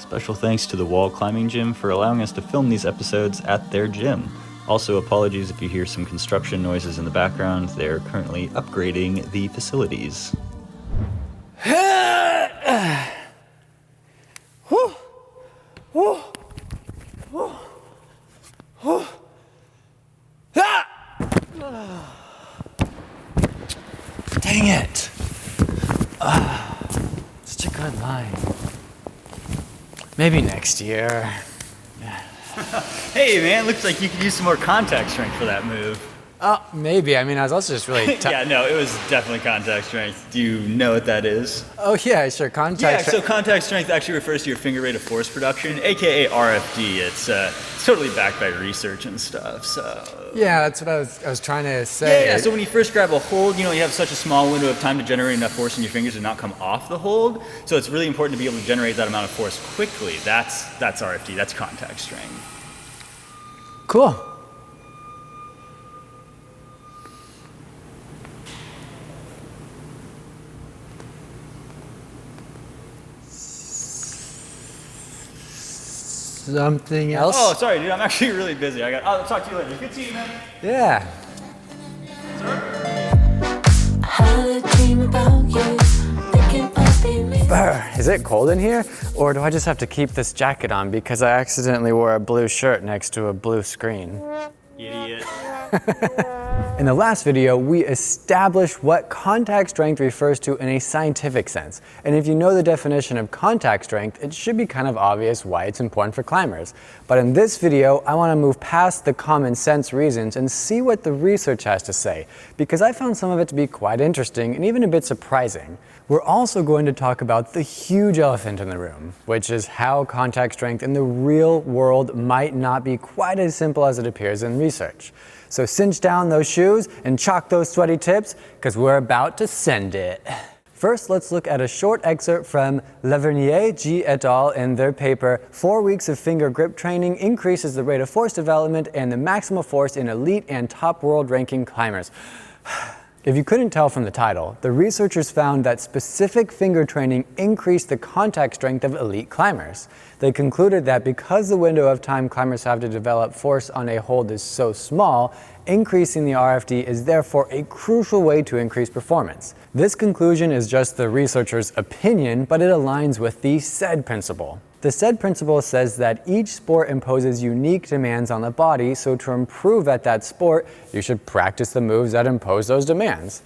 Special thanks to the Wall Climbing Gym for allowing us to film these episodes at their gym. Also, apologies if you hear some construction noises in the background. They're currently upgrading the facilities. Dang it! Such a good line. Maybe next year. Hey man, looks like you could use some more contact strength for that move. Maybe. I mean, I was also just really Yeah, no, it was definitely contact strength. Do you know what that is? Oh yeah, sure. So contact strength actually refers to your finger rate of force production, aka RFD. It's totally backed by research and stuff. So yeah, that's what I was trying to say. Yeah. So when you first grab a hold, you have such a small window of time to generate enough force in your fingers to not come off the hold. So it's really important to be able to generate that amount of force quickly. That's RFD. That's contact strength. Cool. Something else? Oh, sorry, dude. I'm actually really busy. I'll talk to you later. Good seeing you, man. Yeah. Brr, is it cold in here? Or do I just have to keep this jacket on because I accidentally wore a blue shirt next to a blue screen? Idiot. In the last video, we established what contact strength refers to in a scientific sense. And if you know the definition of contact strength, it should be kind of obvious why it's important for climbers. But in this video, I want to move past the common sense reasons and see what the research has to say, because I found some of it to be quite interesting and even a bit surprising. We're also going to talk about the huge elephant in the room, which is how contact strength in the real world might not be quite as simple as it appears in research. So cinch down those shoes and chalk those sweaty tips, because we're about to send it. First, let's look at a short excerpt from Lavernier G. et al. In their paper, 4 weeks of finger grip training increases the rate of force development and the maximal force in elite and top world ranking climbers. If you couldn't tell from the title, the researchers found that specific finger training increased the contact strength of elite climbers. They concluded that because the window of time climbers have to develop force on a hold is so small, increasing the RFD is therefore a crucial way to increase performance. This conclusion is just the researchers' opinion, but it aligns with the SAID principle. The SAID principle says that each sport imposes unique demands on the body, so to improve at that sport, you should practice the moves that impose those demands.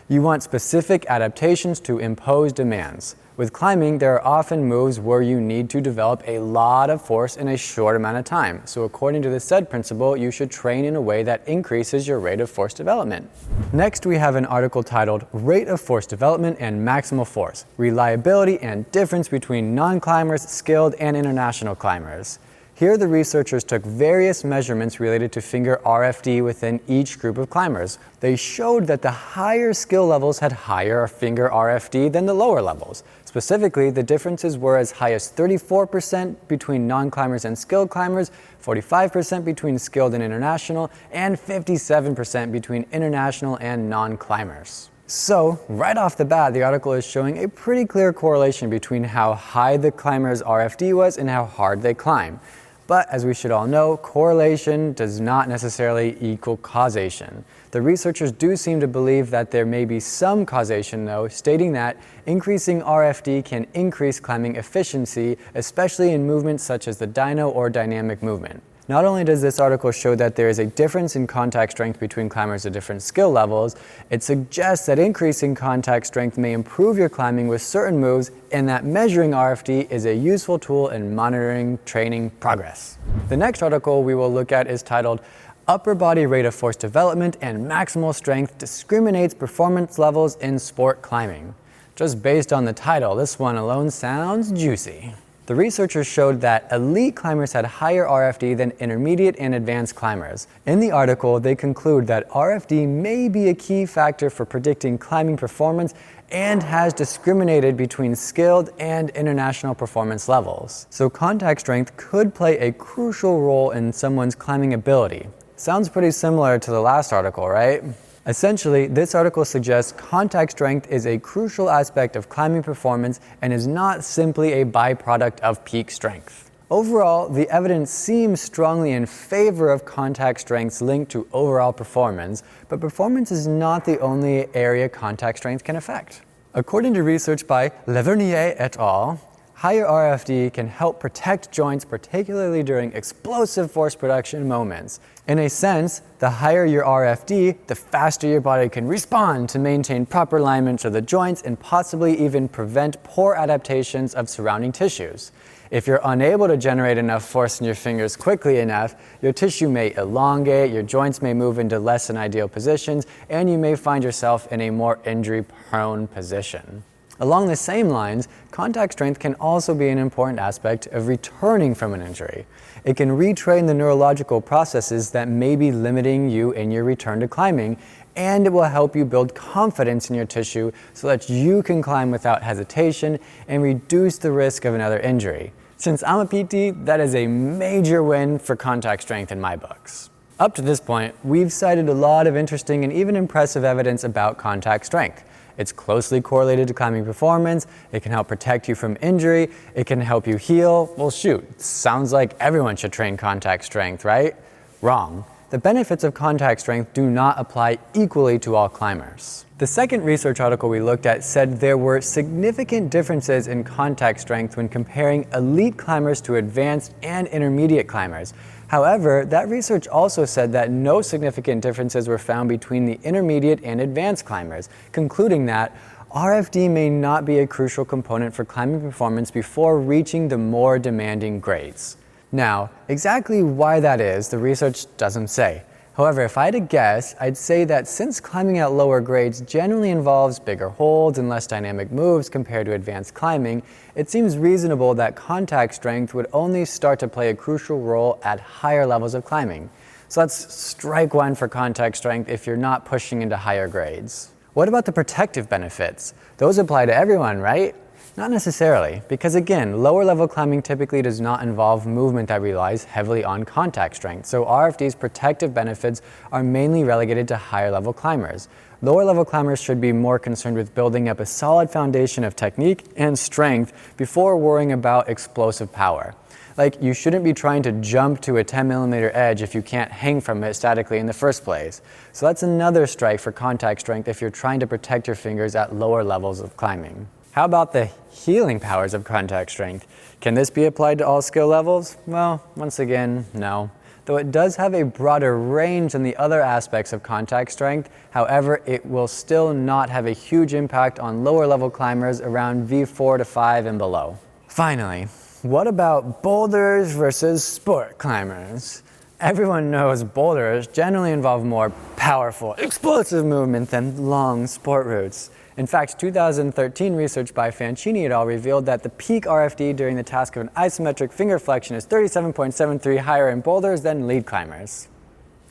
You want specific adaptations to impose demands. With climbing, there are often moves where you need to develop a lot of force in a short amount of time. So according to the SAID principle, you should train in a way that increases your rate of force development. Next, we have an article titled Rate of Force Development and Maximal Force, Reliability and Difference Between Non-Climbers, Skilled and International Climbers. Here, the researchers took various measurements related to finger RFD within each group of climbers. They showed that the higher skill levels had higher finger RFD than the lower levels. Specifically, the differences were as high as 34% between non-climbers and skilled climbers, 45% between skilled and international, and 57% between international and non-climbers. So, right off the bat, the article is showing a pretty clear correlation between how high the climber's RFD was and how hard they climb. But as we should all know, correlation does not necessarily equal causation. The researchers do seem to believe that there may be some causation though, stating that increasing RFD can increase climbing efficiency, especially in movements such as the dyno or dynamic movement. Not only does this article show that there is a difference in contact strength between climbers at different skill levels, it suggests that increasing contact strength may improve your climbing with certain moves and that measuring RFD is a useful tool in monitoring training progress. The next article we will look at is titled Upper Body Rate of Force Development and Maximal Strength Discriminates Performance Levels in Sport Climbing. Just based on the title, this one alone sounds juicy. The researchers showed that elite climbers had higher RFD than intermediate and advanced climbers. In the article, they conclude that RFD may be a key factor for predicting climbing performance and has discriminated between skilled and international performance levels. So contact strength could play a crucial role in someone's climbing ability. Sounds pretty similar to the last article, right? Essentially, this article suggests contact strength is a crucial aspect of climbing performance and is not simply a byproduct of peak strength. Overall, the evidence seems strongly in favor of contact strength's link to overall performance, but performance is not the only area contact strength can affect. According to research by Levernier et al., higher RFD can help protect joints, particularly during explosive force production moments. In a sense, the higher your RFD, the faster your body can respond to maintain proper alignment of the joints and possibly even prevent poor adaptations of surrounding tissues. If you're unable to generate enough force in your fingers quickly enough, your tissue may elongate, your joints may move into less than ideal positions, and you may find yourself in a more injury-prone position. Along the same lines, contact strength can also be an important aspect of returning from an injury. It can retrain the neurological processes that may be limiting you in your return to climbing, and it will help you build confidence in your tissue so that you can climb without hesitation and reduce the risk of another injury. Since I'm a PT, that is a major win for contact strength in my books. Up to this point, we've cited a lot of interesting and even impressive evidence about contact strength. It's closely correlated to climbing performance, it can help protect you from injury, it can help you heal. Well shoot, sounds like everyone should train contact strength, right? Wrong. The benefits of contact strength do not apply equally to all climbers. The second research article we looked at said there were significant differences in contact strength when comparing elite climbers to advanced and intermediate climbers. However, that research also said that no significant differences were found between the intermediate and advanced climbers, concluding that RFD may not be a crucial component for climbing performance before reaching the more demanding grades. Now, exactly why that is, the research doesn't say. However, if I had to guess, I'd say that since climbing at lower grades generally involves bigger holds and less dynamic moves compared to advanced climbing, it seems reasonable that contact strength would only start to play a crucial role at higher levels of climbing. So let's strike one for contact strength if you're not pushing into higher grades. What about the protective benefits? Those apply to everyone, right? Not necessarily, because again, lower level climbing typically does not involve movement that relies heavily on contact strength, so RFD's protective benefits are mainly relegated to higher level climbers. Lower level climbers should be more concerned with building up a solid foundation of technique and strength before worrying about explosive power. Like, you shouldn't be trying to jump to a 10mm edge if you can't hang from it statically in the first place. So that's another strike for contact strength if you're trying to protect your fingers at lower levels of climbing. How about the healing powers of contact strength? Can this be applied to all skill levels? Well, once again, no. Though it does have a broader range than the other aspects of contact strength, however, it will still not have a huge impact on lower level climbers around V4 to 5 and below. Finally, what about boulders versus sport climbers? Everyone knows boulders generally involve more powerful, explosive movement than long sport routes. In fact, 2013 research by Fancini et al. Revealed that the peak RFD during the task of an isometric finger flexion is 37.73 higher in boulders than lead climbers.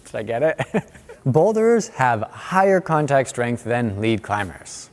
Did I get it? Boulders have higher contact strength than lead climbers.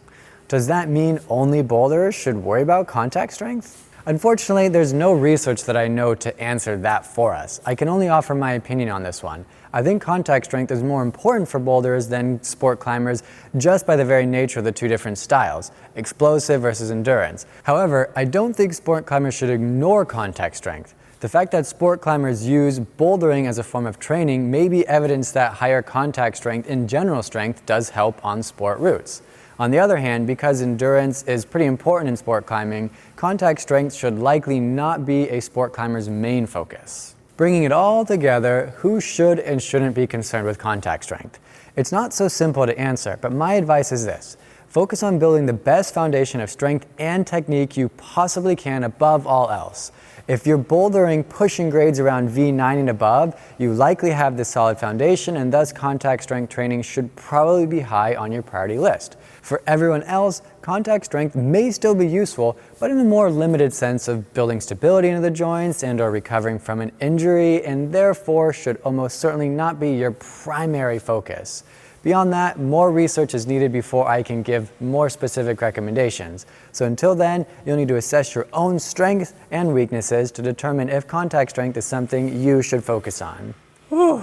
Does that mean only boulders should worry about contact strength? Unfortunately, there's no research that I know to answer that for us. I can only offer my opinion on this one. I think contact strength is more important for boulders than sport climbers just by the very nature of the two different styles, explosive versus endurance. However, I don't think sport climbers should ignore contact strength. The fact that sport climbers use bouldering as a form of training may be evidence that higher contact strength and general strength does help on sport routes. On the other hand, because endurance is pretty important in sport climbing, contact strength should likely not be a sport climber's main focus. Bringing it all together, who should and shouldn't be concerned with contact strength? It's not so simple to answer, but my advice is this. Focus on building the best foundation of strength and technique you possibly can above all else. If you're bouldering pushing grades around V9 and above, you likely have this solid foundation, and thus contact strength training should probably be high on your priority list. For everyone else, contact strength may still be useful, but in a more limited sense of building stability into the joints and or recovering from an injury, and therefore should almost certainly not be your primary focus. Beyond that, more research is needed before I can give more specific recommendations. So until then, you'll need to assess your own strengths and weaknesses to determine if contact strength is something you should focus on. Whew.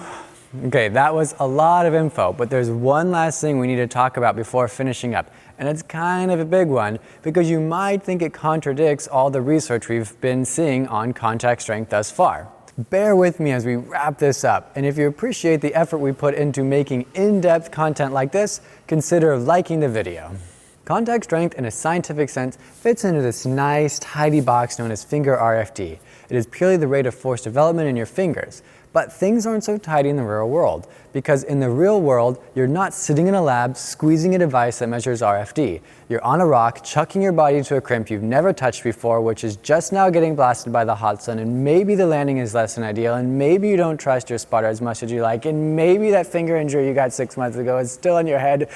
Okay, that was a lot of info, but there's one last thing we need to talk about before finishing up, and it's kind of a big one because you might think it contradicts all the research we've been seeing on contact strength thus far. Bear with me as we wrap this up, and if you appreciate the effort we put into making in-depth content like this, consider liking the video. Contact strength in a scientific sense fits into this nice, tidy box known as finger RFD. It is purely the rate of force development in your fingers. But things aren't so tidy in the real world, because in the real world, you're not sitting in a lab squeezing a device that measures RFD. You're on a rock, chucking your body into a crimp you've never touched before, which is just now getting blasted by the hot sun, and maybe the landing is less than ideal, and maybe you don't trust your spotter as much as you like, and maybe that finger injury you got 6 months ago is still in your head,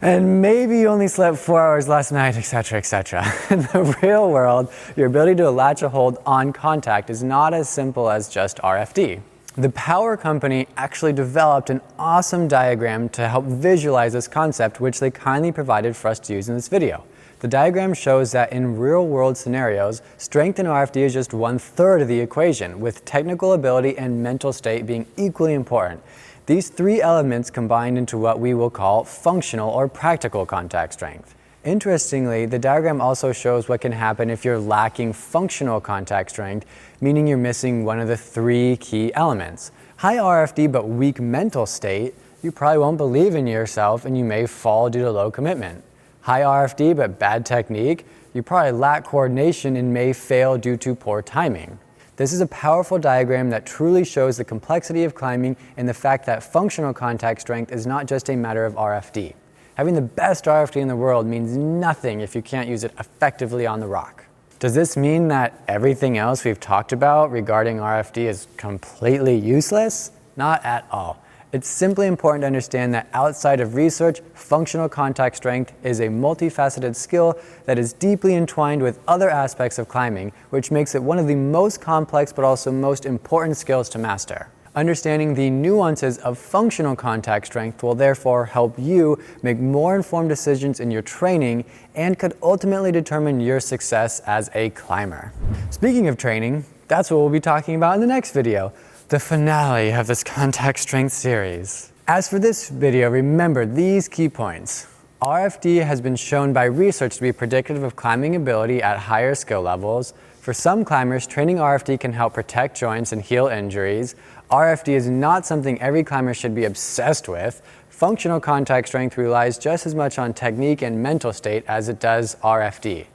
and maybe you only slept 4 hours last night, etc., etc. In the real world, your ability to latch a hold on contact is not as simple as just RFD. The power company actually developed an awesome diagram to help visualize this concept, which they kindly provided for us to use in this video. The diagram shows that in real-world scenarios, strength in RFD is just 1/3 of the equation, with technical ability and mental state being equally important. These three elements combine into what we will call functional or practical contact strength. Interestingly, the diagram also shows what can happen if you're lacking functional contact strength, meaning you're missing one of the three key elements. High RFD but weak mental state, you probably won't believe in yourself and you may fall due to low commitment. High RFD but bad technique, you probably lack coordination and may fail due to poor timing. This is a powerful diagram that truly shows the complexity of climbing and the fact that functional contact strength is not just a matter of RFD. Having the best RFD in the world means nothing if you can't use it effectively on the rock. Does this mean that everything else we've talked about regarding RFD is completely useless? Not at all. It's simply important to understand that outside of research, functional contact strength is a multifaceted skill that is deeply entwined with other aspects of climbing, which makes it one of the most complex but also most important skills to master. Understanding the nuances of functional contact strength will therefore help you make more informed decisions in your training and could ultimately determine your success as a climber. Speaking of training, that's what we'll be talking about in the next video, the finale of this contact strength series. As for this video, remember these key points. RFD has been shown by research to be predictive of climbing ability at higher skill levels. For some climbers, training RFD can help protect joints and heal injuries. RFD is not something every climber should be obsessed with. Functional contact strength relies just as much on technique and mental state as it does RFD.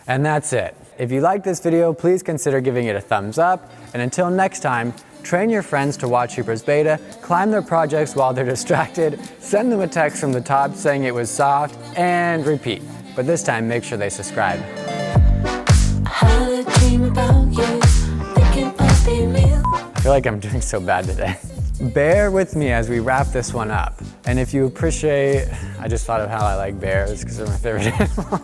And that's it. If you liked this video, please consider giving it a thumbs up. And until next time, train your friends to watch Bloopers Beta, climb their projects while they're distracted, send them a text from the top saying it was soft, and repeat. But this time, make sure they subscribe. I feel like I'm doing so bad today. Bear with me as we wrap this one up. And if you appreciate, I just thought of how I like bears because they're my favorite animal.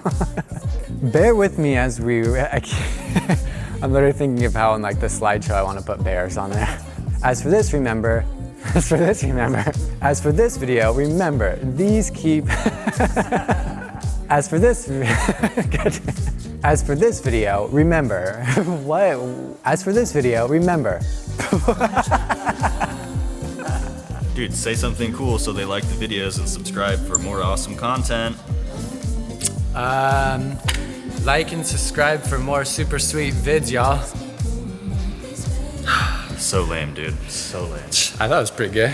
Bear with me as I'm literally thinking of how in like the slideshow I want to put bears on there. As for this video, remember, these keep... As for this video, remember, what? As for this video, remember. Dude, say something cool so they like the videos and subscribe for more awesome content. Like and subscribe for more super sweet vids, y'all. So lame, dude. So lame. I thought it was pretty good.